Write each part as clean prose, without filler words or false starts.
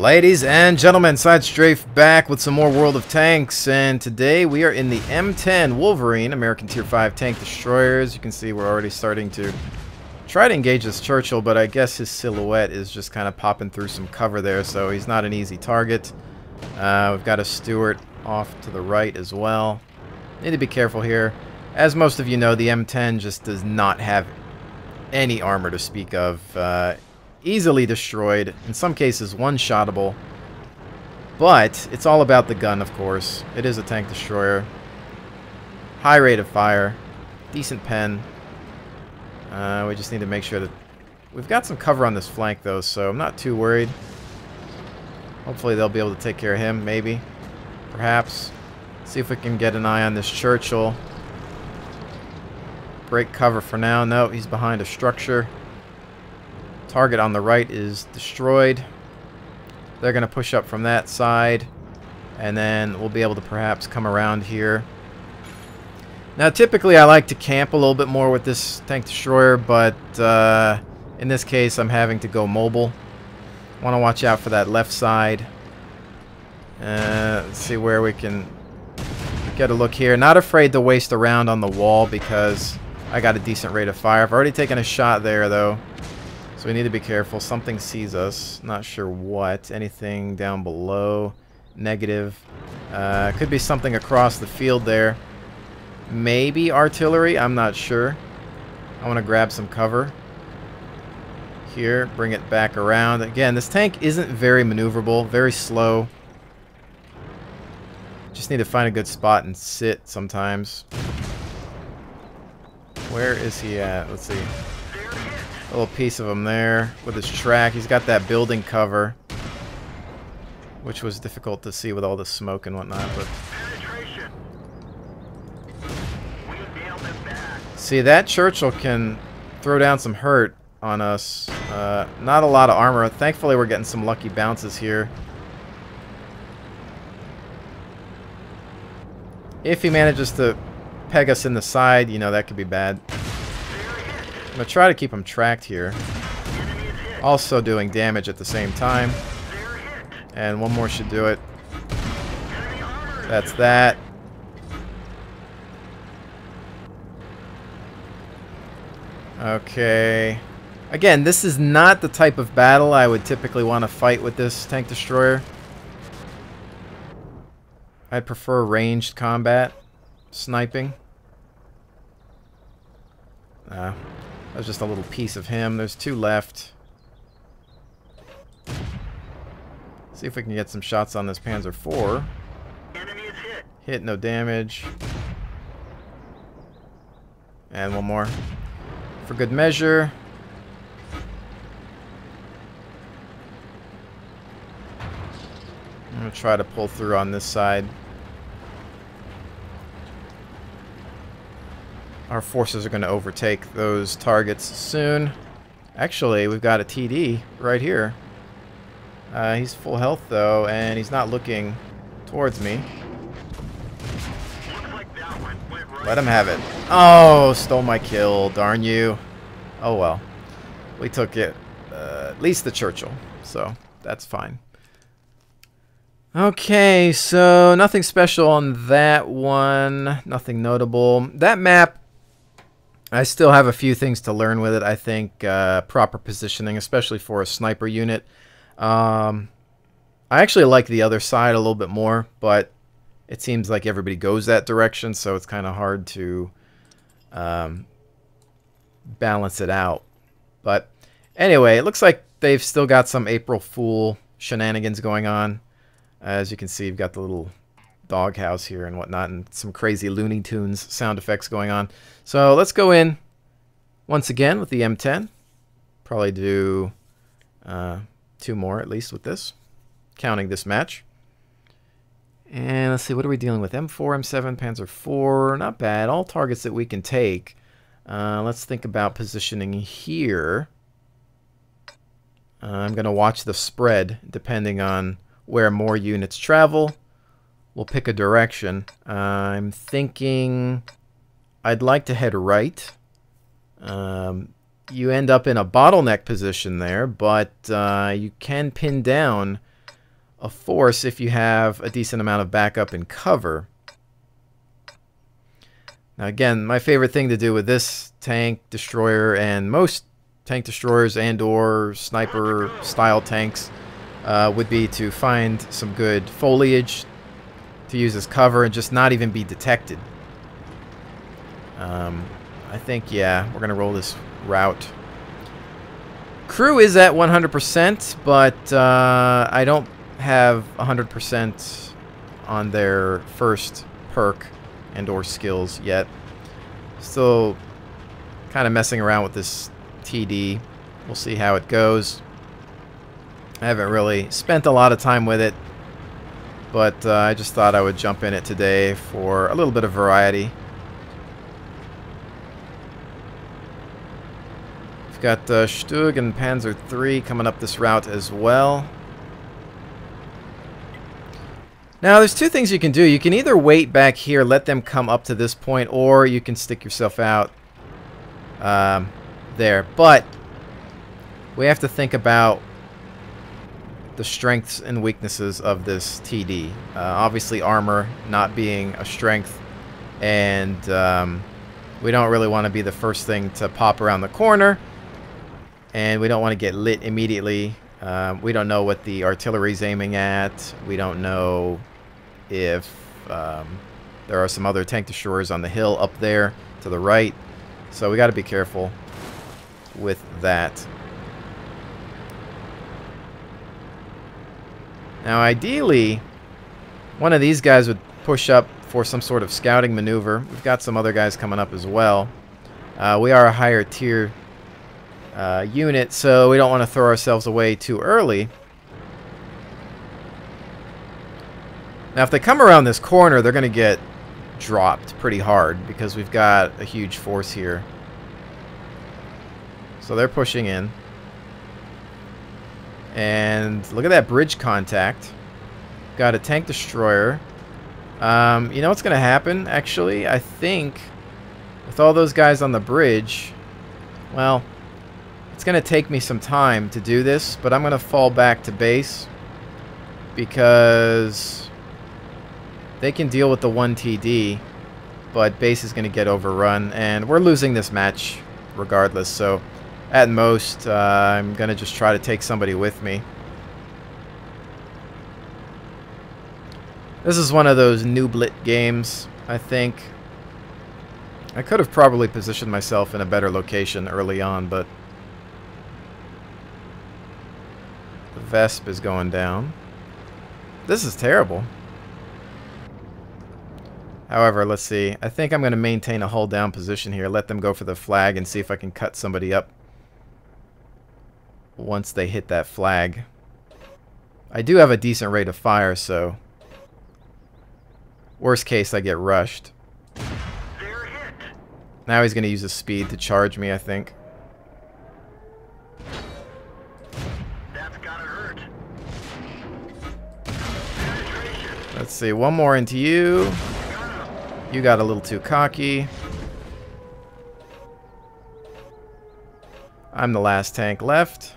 Ladies and gentlemen, Side Strafe back with some more World of Tanks, and today we are in the M10 Wolverine, American Tier 5 tank destroyer. As you can see, we're already starting to try to engage this Churchill, but I guess his silhouette is just kind of popping through some cover there, so he's not an easy target. We've got a Stuart off to the right as well. Need to be careful here. As most of you know, the M10 just does not have any armor to speak of. Easily destroyed, in some cases one-shottable, but it's all about the gun, of course. It is a tank destroyer. High rate of fire, decent pen. We just need to make sure that we've got some cover on this flank though, so I'm not too worried. Hopefully they'll be able to take care of him, maybe, perhaps. See if we can get an eye on this Churchill. Break cover for now. No, he's behind a structure. Target on the right is destroyed. They're going to push up from that side, and then we'll be able to perhaps come around here. Now, typically I like to camp a little bit more with this tank destroyer, but in this case I'm having to go mobile. Want to watch out for that left side. Let's see where we can get a look here. Not afraid to waste a round on the wall because I got a decent rate of fire. I've already taken a shot there though. So we need to be careful. Something sees us. Not sure what. Anything down below. Negative. Could be something across the field there. Maybe artillery. I'm not sure. I want to grab some cover. Here. Bring it back around. Again, this tank isn't very maneuverable. Very slow. Just need to find a good spot and sit sometimes. Where is he at? Let's see. A little piece of him there with his track. He's got that building cover, which was difficult to see with all the smoke and whatnot. But see, that Churchill can throw down some hurt on us. Not a lot of armor. Thankfully, we're getting some lucky bounces here. If he manages to peg us in the side, you know, that could be bad. I'm going to try to keep him tracked here. Also doing damage at the same time. And one more should do it. That's that. Okay. Again, this is not the type of battle I would typically want to fight with this tank destroyer. I'd prefer ranged combat. Sniping. That was just a little piece of him. There's two left. See if we can get some shots on this Panzer IV. Enemy is hit. Hit, no damage. And one more. For good measure. I'm going to try to pull through on this side. Our forces are going to overtake those targets soon. Actually, we've got a TD right here. He's full health, though, and he's not looking towards me. Let him have it. Oh, stole my kill. Darn you. Oh, well. We took it. At least the Churchill. So, that's fine. Okay, so nothing special on that one. Nothing notable. That map, I still have a few things to learn with it. I think proper positioning, especially for a sniper unit. I actually like the other side a little bit more, but it seems like everybody goes that direction, so it's kind of hard to balance it out. But anyway, it looks like they've still got some April Fool shenanigans going on. As you can see, you've got the little doghouse here and whatnot, and some crazy Looney Tunes sound effects going on. So let's go in once again with the M10. Probably do 2 more at least with this, counting this match. And let's see, what are we dealing with? M4, M7, Panzer IV, not bad. All targets that we can take. Let's think about positioning here. I'm going to watch the spread depending on where more units travel. We'll pick a direction. I'm thinking I'd like to head right. You end up in a bottleneck position there, but you can pin down a force if you have a decent amount of backup and cover. Now again, my favorite thing to do with this tank destroyer and most tank destroyers and or sniper style tanks would be to find some good foliage to use as cover and just not even be detected. I think, yeah, we're going to roll this route. Crew is at 100%, but I don't have 100% on their first perk and or skills yet. Still kind of messing around with this TD. We'll see how it goes. I haven't really spent a lot of time with it, but I just thought I would jump in it today for a little bit of variety. We've got Stug and Panzer III coming up this route as well. Now, there's two things you can do. You can either wait back here, let them come up to this point, or you can stick yourself out there. But we have to think about the strengths and weaknesses of this TD. Obviously, armor not being a strength, and we don't really want to be the first thing to pop around the corner, and we don't want to get lit immediately. We don't know what the artillery's aiming at. We don't know if there are some other tank destroyers on the hill up there to the right, so we got to be careful with that. Now ideally one of these guys would push up for some sort of scouting maneuver. We've got some other guys coming up as well. We are a higher tier unit, so we don't want to throw ourselves away too early. Now, if they come around this corner, they're going to get dropped pretty hard because we've got a huge force here. So they're pushing in. And look at that bridge contact. Got a tank destroyer. You know what's going to happen, actually? I think with all those guys on the bridge, well, it's going to take me some time to do this, but I'm going to fall back to base because they can deal with the 1 TD, but base is going to get overrun, and we're losing this match regardless, so at most I'm going to just try to take somebody with me. This is one of those nooblet games, I think. I could have probably positioned myself in a better location early on, but the Vesp is going down. This is terrible. However, let's see. I think I'm going to maintain a hold down position here. Let them go for the flag and see if I can cut somebody up once they hit that flag. I do have a decent rate of fire, so worst case I get rushed. They're hit. Now he's going to use his speed to charge me, I think. That's gotta hurt. Let's see. One more into you. You got a little too cocky. I'm the last tank left.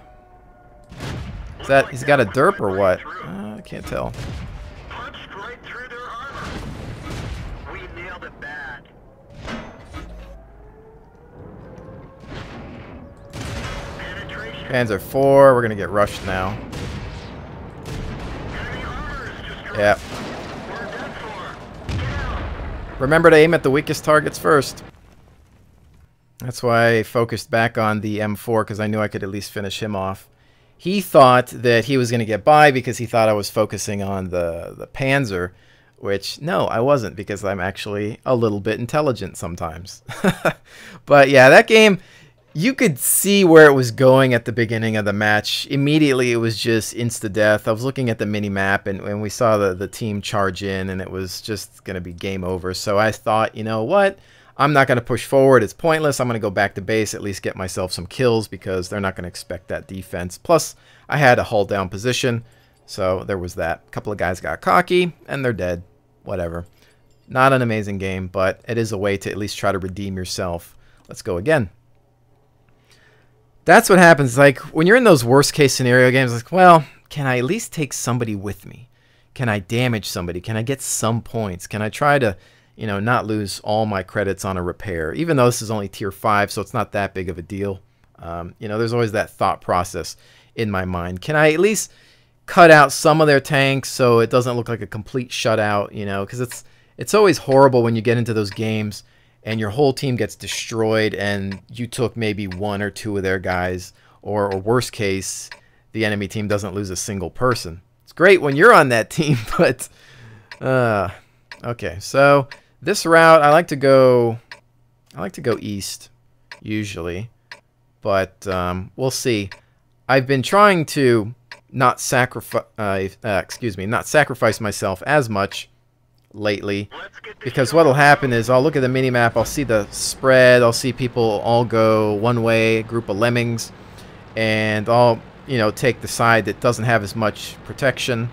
Is that, he's got a derp or what? I can't tell. Punched right through their armor. We nailed it bad. Penetration. Panzer IV, we're gonna get rushed now. Enemy armor is destroyed. Yeah. We're done for. Down. Remember to aim at the weakest targets first. That's why I focused back on the M4, because I knew I could at least finish him off. He thought that he was going to get by because he thought I was focusing on the Panzer, which, no, I wasn't, because I'm actually a little bit intelligent sometimes. But yeah, that game, you could see where it was going at the beginning of the match. Immediately, it was just insta-death. I was looking at the mini-map, and we saw the team charge in, and it was just going to be game over. So I thought, you know what? I'm not going to push forward. It's pointless. I'm going to go back to base, at least get myself some kills, because they're not going to expect that defense. Plus, I had a hold down position, so there was that. A couple of guys got cocky, and they're dead. Whatever. Not an amazing game, but it is a way to at least try to redeem yourself. Let's go again. That's what happens. Like, when you're in those worst case scenario games, like, well, can I at least take somebody with me? Can I damage somebody? Can I get some points? Can I try to, you know, not lose all my credits on a repair? Even though this is only tier 5, so it's not that big of a deal. You know, there's always that thought process in my mind. Can I at least cut out some of their tanks so it doesn't look like a complete shutout, you know? Because it's always horrible when you get into those games and your whole team gets destroyed and you took maybe 1 or 2 of their guys, or worst case, the enemy team doesn't lose a single person. It's great when you're on that team, but okay. So this route, I like to go east usually, but we'll see. I've been trying to not sacrifice myself as much lately, because what'll happen is I'll look at the mini-map, I'll see the spread, I'll see people all go one way, a group of lemmings, and I'll, you know, take the side that doesn't have as much protection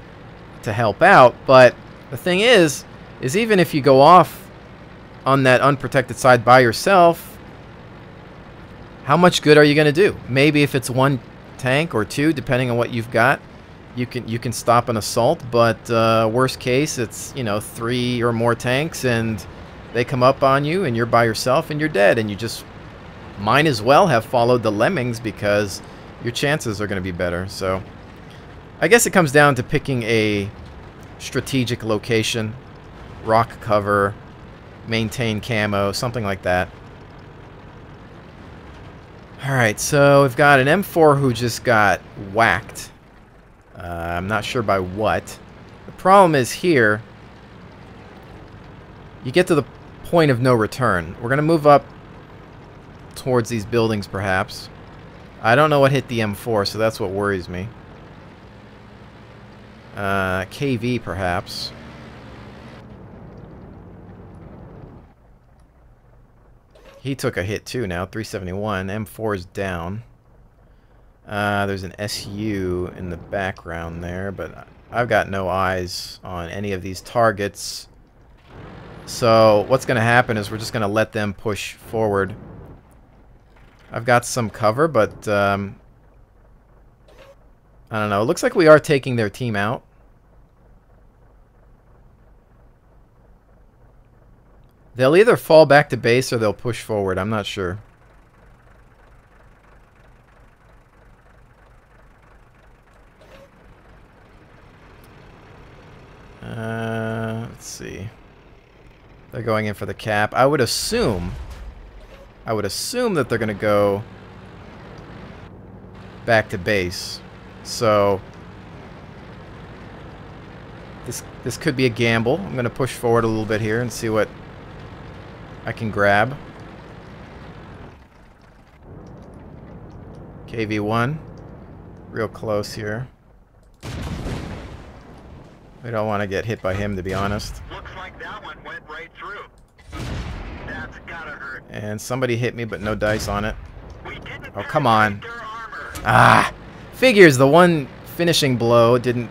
to help out. But the thing is even if you go off on that unprotected side by yourself, how much good are you going to do? Maybe if it's 1 tank or 2, depending on what you've got, you can stop an assault. But worst case, it's, you know, 3 or more tanks and they come up on you and you're by yourself and you're dead, and you just might as well have followed the lemmings because your chances are going to be better. So I guess it comes down to picking a strategic location, rock cover, maintain camo, something like that. Alright, so we've got an M4 who just got whacked. I'm not sure by what. The problem is here, you get to the point of no return. We're going to move up towards these buildings perhaps. I don't know what hit the M4, so that's what worries me. KV perhaps. He took a hit too now, 371. M4 is down. There's an SU in the background there, but I've got no eyes on any of these targets. So what's going to happen is we're just going to let them push forward. I've got some cover, but I don't know. It looks like we are taking their team out. They'll either fall back to base or they'll push forward. I'm not sure. Let's see. They're going in for the cap. I would assume that they're going to go back to base. So this could be a gamble. I'm going to push forward a little bit here and see what I can grab. KV1. Real close here. We don't want to get hit by him, to be honest. Looks like that one went right through. That's gotta hurt. And somebody hit me, but no dice on it. We didn't Oh, come on. penetrate their armor. Ah! Figures the one finishing blow didn't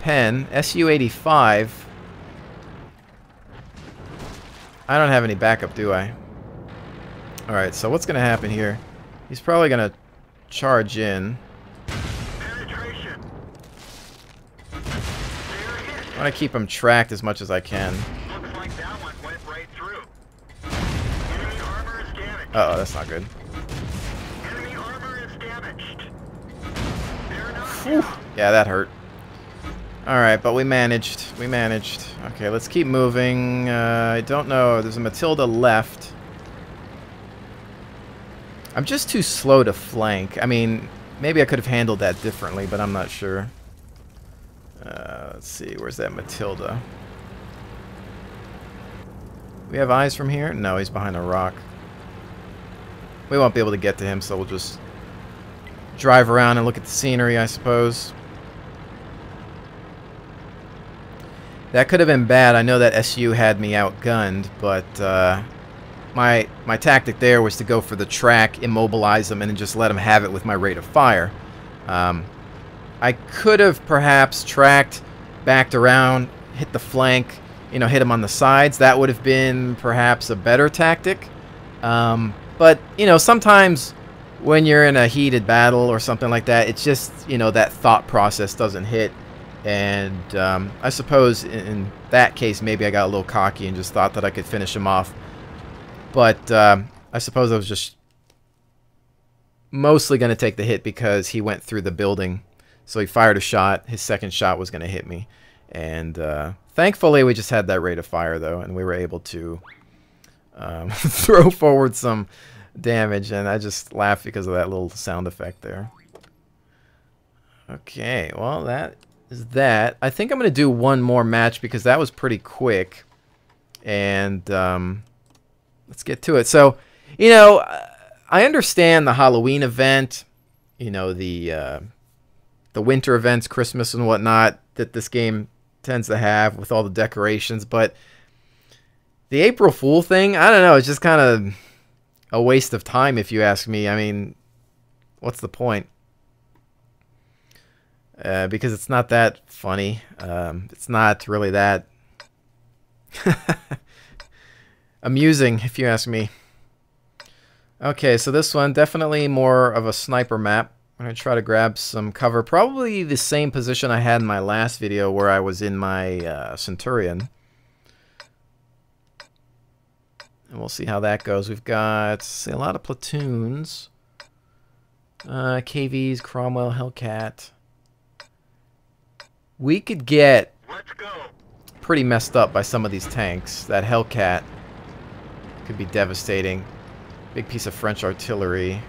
pen. SU-85. I don't have any backup, do I? Alright, so what's going to happen here? He's probably going to charge in. Penetration. They're hit. I want to keep him tracked as much as I can. Looks like that one went right through. Enemy armor is damaged. Uh-oh, that's not good. Enemy armor is damaged. They're not Whew. down. Yeah, that hurt. Alright, but we managed. We managed. Okay, let's keep moving. I don't know. There's a Matilda left. I'm just too slow to flank. I mean, maybe I could have handled that differently, but I'm not sure. Let's see. Where's that Matilda? We have eyes from here? No, he's behind a rock. We won't be able to get to him, so we'll just drive around and look at the scenery, I suppose. That could have been bad. I know that SU had me outgunned, but my tactic there was to go for the track, immobilize them, and then just let them have it with my rate of fire. I could have perhaps tracked, backed around, hit the flank, you know, hit them on the sides. That would have been perhaps a better tactic. But, you know, sometimes when you're in a heated battle or something like that, it's just, you know, that thought process doesn't hit. And I suppose in that case, maybe I got a little cocky and just thought that I could finish him off. But I suppose I was just mostly going to take the hit because he went through the building. So he fired a shot. His second shot was going to hit me. And thankfully, we just had that rate of fire, though, and we were able to throw forward some damage. And I just laughed because of that little sound effect there. Okay, well, that is that. I think I'm going to do one more match because that was pretty quick. And let's get to it. So, you know, I understand the Halloween event, you know, the winter events, Christmas and whatnot, that this game tends to have with all the decorations. But the April Fool thing, I don't know, it's just kind of a waste of time if you ask me. I mean, what's the point? Because it's not that funny. It's not really that amusing, if you ask me. Okay, so this one, definitely more of a sniper map. I'm going to try to grab some cover. Probably the same position I had in my last video where I was in my Centurion. And we'll see how that goes. We've got, say, a lot of platoons. KVs, Cromwell, Hellcat. We could get pretty messed up by some of these tanks. That Hellcat could be devastating. Big piece of French artillery.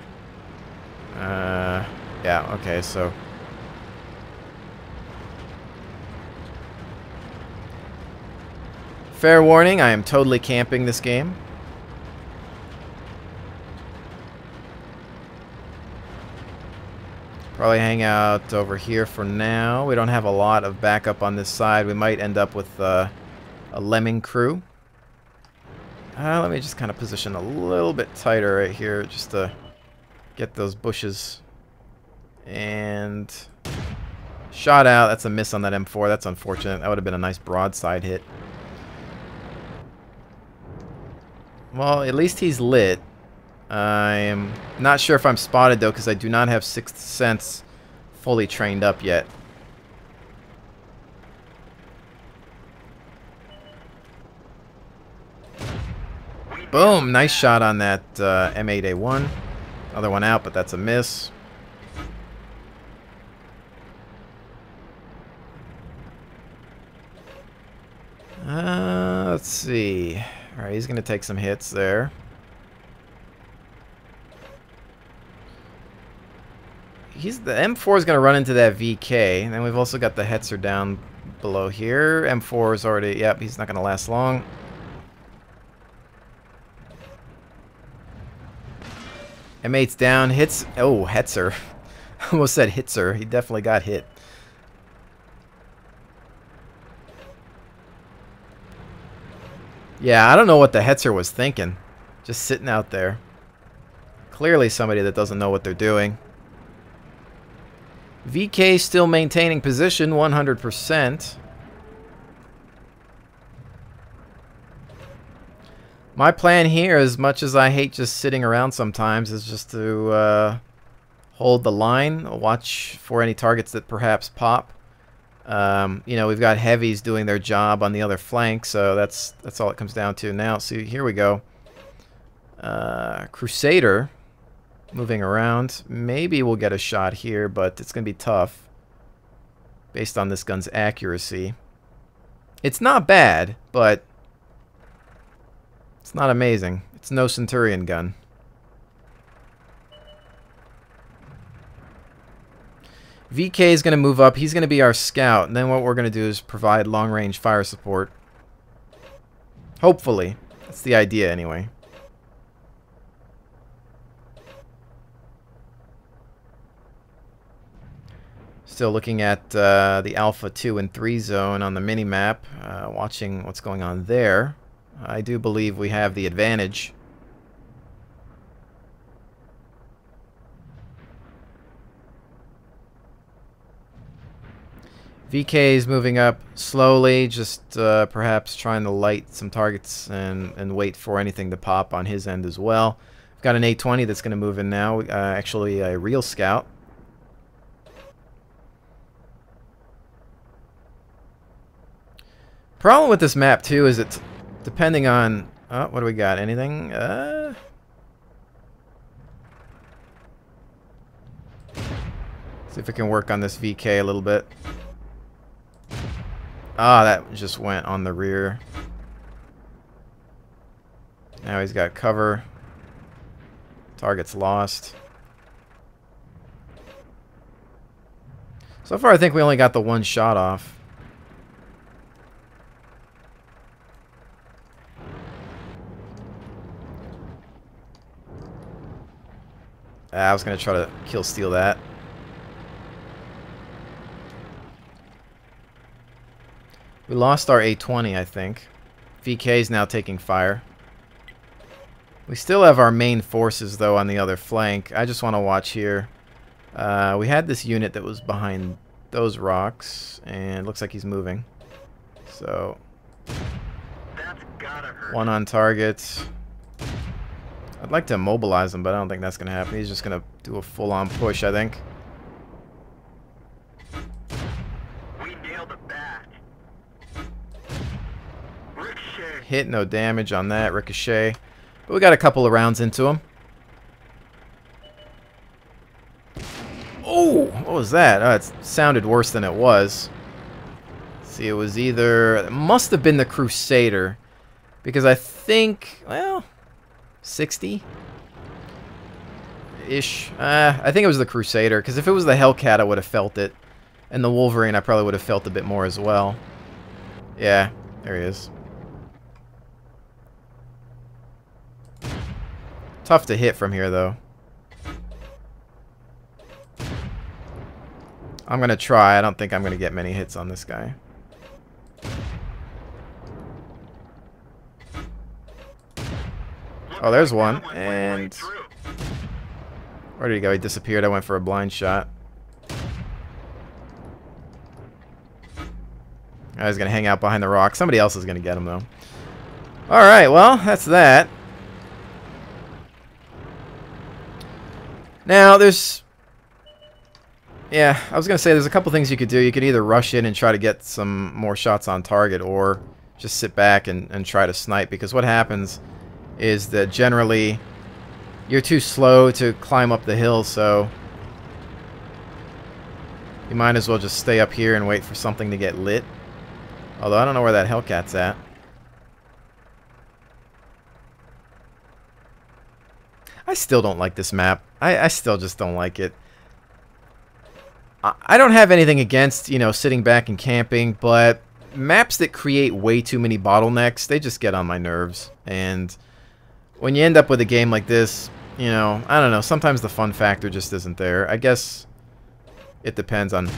Yeah, okay, so... Fair warning, I am totally camping this game. Probably hang out over here for now. We don't have a lot of backup on this side. We might end up with a lemming crew. Let me just kind of position a little bit tighter right here just to get those bushes. And shot out. That's a miss on that M4. That's unfortunate. That would have been a nice broadside hit. Well, at least he's lit. I am not sure if I'm spotted, though, because I do not have Sixth Sense fully trained up yet. Boom! Nice shot on that M8A1. Another one out, but that's a miss. Let's see. Alright, he's going to take some hits there. The M4 is going to run into that VK. And then we've also got the Hetzer down below here. M4 is already... Yep, he's not going to last long. M8's down. Hits... Oh, Hetzer. Almost said Hitzer. He definitely got hit. Yeah, I don't know what the Hetzer was thinking. Just sitting out there. Clearly somebody that doesn't know what they're doing. VK still maintaining position 100%. My plan here, as much as I hate just sitting around sometimes, is just to hold the line, watch for any targets that perhaps pop. You know, we've got heavies doing their job on the other flank, so that's all it comes down to now. See, here we go. Crusader moving around. Maybe we'll get a shot here, but it's going to be tough based on this gun's accuracy. It's not bad, but it's not amazing. It's no Centurion gun. VK is going to move up. He's going to be our scout. And then what we're going to do is provide long-range fire support. Hopefully. That's the idea anyway. Still looking at the Alpha 2 and 3 zone on the mini-map. Watching what's going on there. I do believe we have the advantage. VK is moving up slowly, just perhaps trying to light some targets and wait for anything to pop on his end as well. We've got an A20 that's going to move in now. Actually, a real scout. Problem with this map too is it's depending on. Oh, what do we got? Anything? See if we can work on this VK a little bit. Ah, that just went on the rear. Now he's got cover. Target's lost. So far, I think we only got the one shot off. I was going to try to kill steal that. We lost our A20, I think. VK is now taking fire. We still have our main forces, though, on the other flank. I just want to watch here. We had this unit that was behind those rocks, and it looks like he's moving. So, That's gotta hurt. one on target. I'd like to immobilize him, but I don't think that's going to happen. He's just going to do a full-on push, I think. We nailed it back. Ricochet. Hit, no damage on that. Ricochet. But we got a couple of rounds into him. Oh, what was that? Oh, it sounded worse than it was. See, it was either... It must have been the Crusader. Because I think... Well... 60-ish. I think it was the Crusader, because if it was the Hellcat, I would have felt it. And the Wolverine, I probably would have felt a bit more as well. Yeah, there he is. Tough to hit from here, though. I'm going to try. I don't think I'm going to get many hits on this guy. Oh, there's one. And where did he go? He disappeared. I went for a blind shot. I was going to hang out behind the rock. Somebody else is going to get him, though. Alright, well, that's that. Now, there's... Yeah, I was going to say there's a couple things you could do. You could either rush in and try to get some more shots on target, or just sit back and try to snipe. Because what happens is that generally you're too slow to climb up the hill, so you might as well just stay up here and wait for something to get lit. Although I don't know where that Hellcat's at. I still don't like this map. I still just don't like it. I don't have anything against, you know, sitting back and camping, but maps that create way too many bottlenecks, they just get on my nerves. And when you end up with a game like this, you know, I don't know, sometimes the fun factor just isn't there. I guess it depends on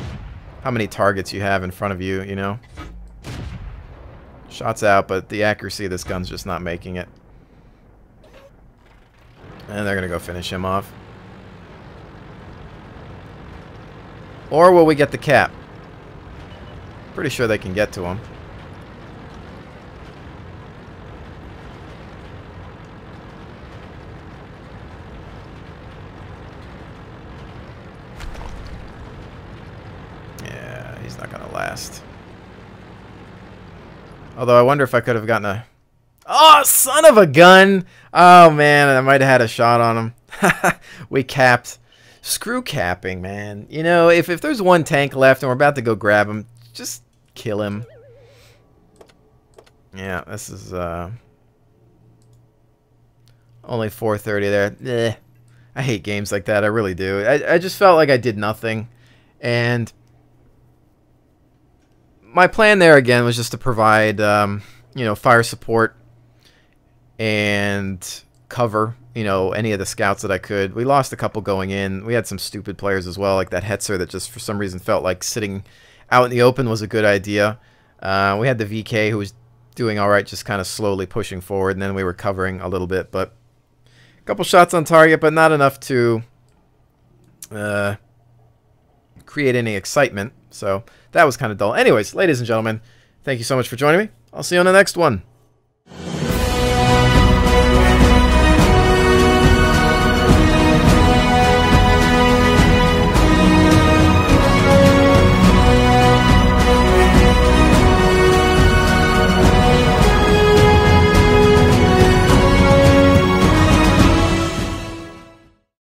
how many targets you have in front of you, you know. Shots out, but the accuracy of this gun's just not making it. And they're going to go finish him off. Or will we get the cap? Pretty sure they can get to him. Yeah, he's not going to last. Although I wonder if I could have gotten a... Oh, son of a gun! Oh, man, I might have had a shot on him. We capped. Screw capping, man. You know, if there's one tank left and we're about to go grab him, just kill him. Yeah, this is only 4:30 there. Ugh. I hate games like that. I really do. I just felt like I did nothing. And my plan there, again, was just to provide, you know, fire support and cover, you know, any of the scouts that I could. We lost a couple going in. We had some stupid players as well, like that Hetzer that just for some reason felt like sitting out in the open was a good idea. We had the VK who was doing all right, just kind of slowly pushing forward, and then we were covering a little bit. But a couple shots on target, but not enough to create any excitement. So that was kind of dull. Anyways, ladies and gentlemen, thank you so much for joining me. I'll see you on the next one.